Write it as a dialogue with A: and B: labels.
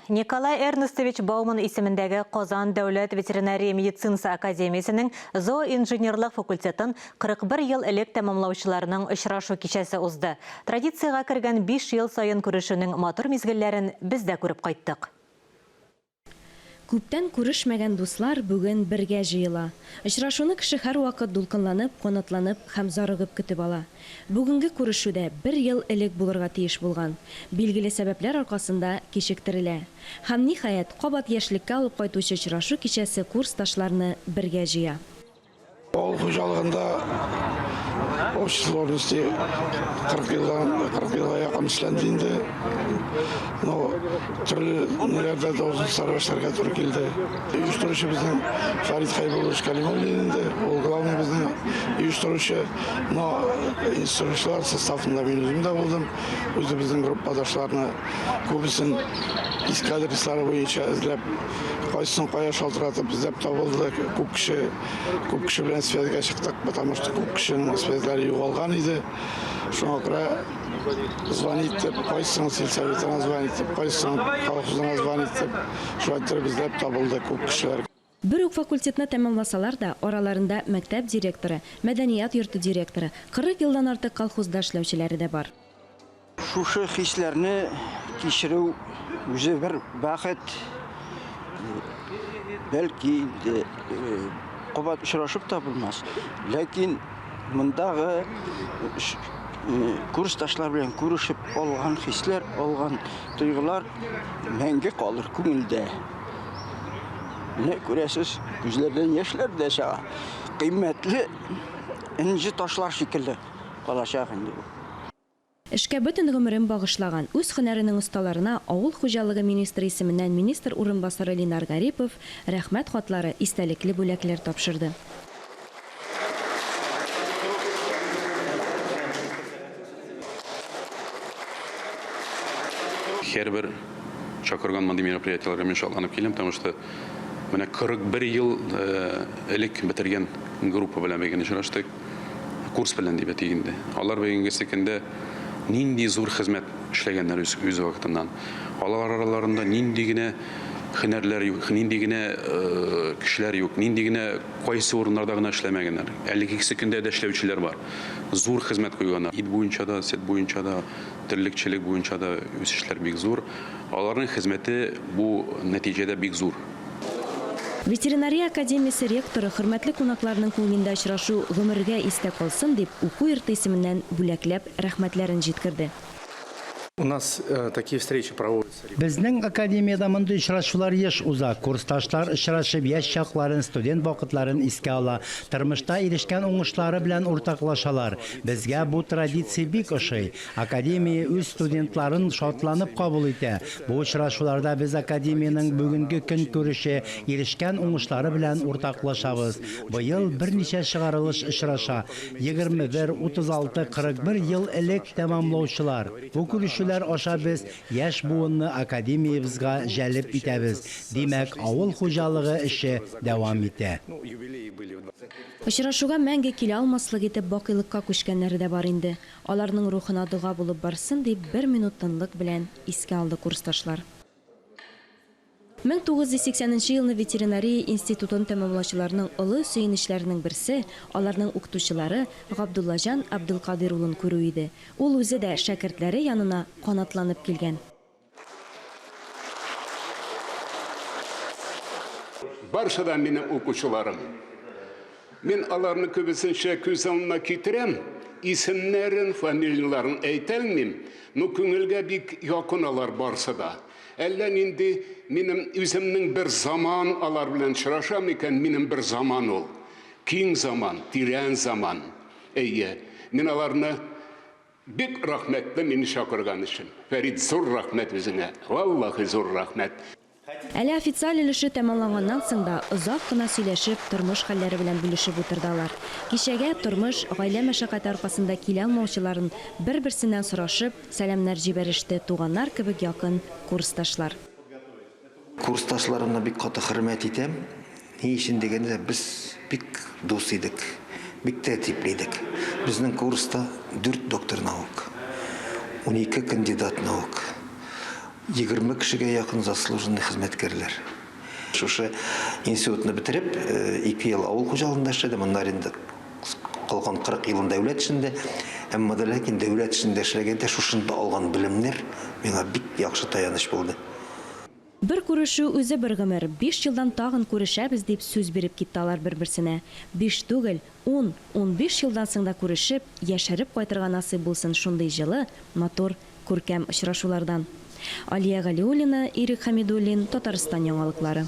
A: Николай Эрнестович Бауман исемендәге Казан дәүләт ветеринария медицинасы академиясының зооинженерлык факультетін 41 ел элек тәмамлаучыларының очрашу кичәсе узды. Традицияга кергән 5 ел сайын күрешүнең матур мизгелләрен без дә күреп кайттык.
B: Күптән күрешмәгән дуслар бүген бергә җыела. Очрашуны кеше һәр вакыт дулкынланып, канатланып һәм зарыгып көтеп ала. Бүгенге күрешүдә 1 ел элек булырга тиеш булган. Билгеле сәбәпләр аркасында кичектерелә. Һәм ниһаять, кабат яшьлеккә алып кайтучы очрашу кичәсе курсташларны бергә җыя.
C: Ол хуҗалыгында общественности 40 елга якын эшләнде инде. Төрле неләрдә должностьлар эшләргә туры килде. Оештыручы безнең Фарид Хайбулович Калимуллин инде. Ул главный безнең оештыручы. Инструкторлар составында мин үзем дә булдым. Үзе безнең группадашларны күбесен иск адреслары буенча эзләп, кайсын кая шалтыратып эзләп табылды. Күп кеше белән связьга чыктык, потому что күп кешенең связьлары югалган иде. Шуңа күрә звонить итеп, кайсын сельсоветына звонить итеп, кайсын колхозына звонить итеп, шулай эзләп табылды күп кешеләр.
B: Бер үк факультетны тәмамласалар да, араларында мәктәп директоры, мәдәният йорты директоры, 40 елдан артык колхозда эшләүчеләре дә бар.
D: Шушы хисләрне кичерү үзе бер бәхет. Бәлки кабат очрашып та булмас. Ләкин мондагы курсташлар белән күрешеп алган хисләр, алган тойгылар мәңге калыр күңелдә. Не күрәсез, күзләрдән яшьләр дә чыга. Кыйммәтле инҗе ташлар шикелле калачак инде.
B: Эшкә бөтен гомерен багышлаган үз һөнәренең осталарына авыл хуҗалыгы министры исеменнән министр урынбасары Ленар Гарипов рәхмәт хатлары, истәлекле бүләкләр тапшырды.
E: Һәрбер чакырган мондый мероприятиеләргә мин шатланып киләм, потому что менә 41 ел элек бетергән группа белән бергә очраштык, курс белән дип әйтгәндә. Алар бегенге секендә нинди зур хезмәт эшләгәннәр үз вакытыннан. Алар араларында нинди генә һөнәрләр юк, нинди генә кешеләр юк, нинди генә кайсы урыннарда гына эшләмәгәннәр. 52 секундә дә эшләүчеләр бар. Зур хезмәт куйганнар. Ит буенча да, сөт буенча да, терлекчелек буенча да үсешләр бик зур. Аларның хезмәте бу нәтиҗәдә бик зур.
B: Ветеринария академиясе ректоры хөрмәтле кунакларның күңелендә очрашу гомергә истә калсын дип уку йорты исеменнән бүләкләп рәхмәтләрен җиткерде.
F: У нас такие встречи проводятся.
G: Безнең академияда мондый очрашулар еш уза. Курсташлар очрашып яшь чакларын, студент вакытларын искә ала, тормышта ирешкән уңышлары белән уртаклашалар. Безгә бу традиция бик ошый. Академия үз студентларын шатланып кабул итә. Бу очрашуларда без академияның бүгенге көн күреше, ирешкән уңышлары белән уртаклашабыз. Быел берничә чыгарылыш очраша. 21, 36, 41 ел элек тәмамлаучылар. Бу күрешү аша без яшь буынны академиябызга җәлеп итәбез. Димәк, авыл хуҗалыгы эше дәвам итә.
B: Очрашуга мәңге килә алмаслык итеп бакыйлыкка күчкәннәре дә бар инде. Аларның рухына дуга булып барсын дип 1 минут тынлык белән искә алды курсташлар. 1980 елны ветеринария институтын тәмамлаучыларның олы сөйенішләренең берсе, аларның укытучылары Габдуллаҗан Абдулкадир улын күрү иде. Ул үзе дә шәкертләре янына канатланып килгән.
H: Баршадан минем укучыларым. Мин аларны күбесенчә күз алдына китерәм, исемнәрен, фамилияларын әйтәлмим, но күңелгә бик якын алар барса да. Әллә нинди минем үземнең бер заман алар белән очрашам икән, минем бер заман ул. Киң заман, тирән заман. Әйе, мин аларны бик рәхмәтле мине чакырган өчен. Фәрид, зур рәхмәт үзеңә. Валлаһи зур рәхмәт.
B: Әле официаль өлеше тәмамланганнан соң да озак кына сөйләшеп, тормыш хәлләре белән бүлешеп утырдылар. Кичәгә тормыш, гаилә мәшәкате аркасында килә алмаучыларын бер-берсеннән сорашып, сәламнәр җибәреште туганнар кебек якын курсташлар.
I: Курсташларымны бик каты хөрмәт итәм. Ни өчен дигәндә, без бик дус идек, бик тәртипле идек. Безнең курста 4 доктор наук, 12 кандидат наук, 20 кешегә якын заслуженный хезмәткәрләр. Шушы институтны бетереп, 2 ел авыл хуҗалыгында эшләдем, моннан инде калган 40 елын дәүләт эшендә, әмма дә ләкин дәүләт эшендә эшләгәндә шушында алган белемнәр миңа бик яхшы таяныч булды.
B: Бер күрешү үзе бер гомер. 5 елдан тагын күрешәбез дип сүз биреп киттеләр бер-берсенә. 5 түгел, 10-15 елдан соң да күрешеп, яшәреп кайтырга насыйп булсын шундый җылы, матур, күркәм очрашулардан. Алия Галиуллина, Ирек Хамидуллин, Татарстан яңалыклары.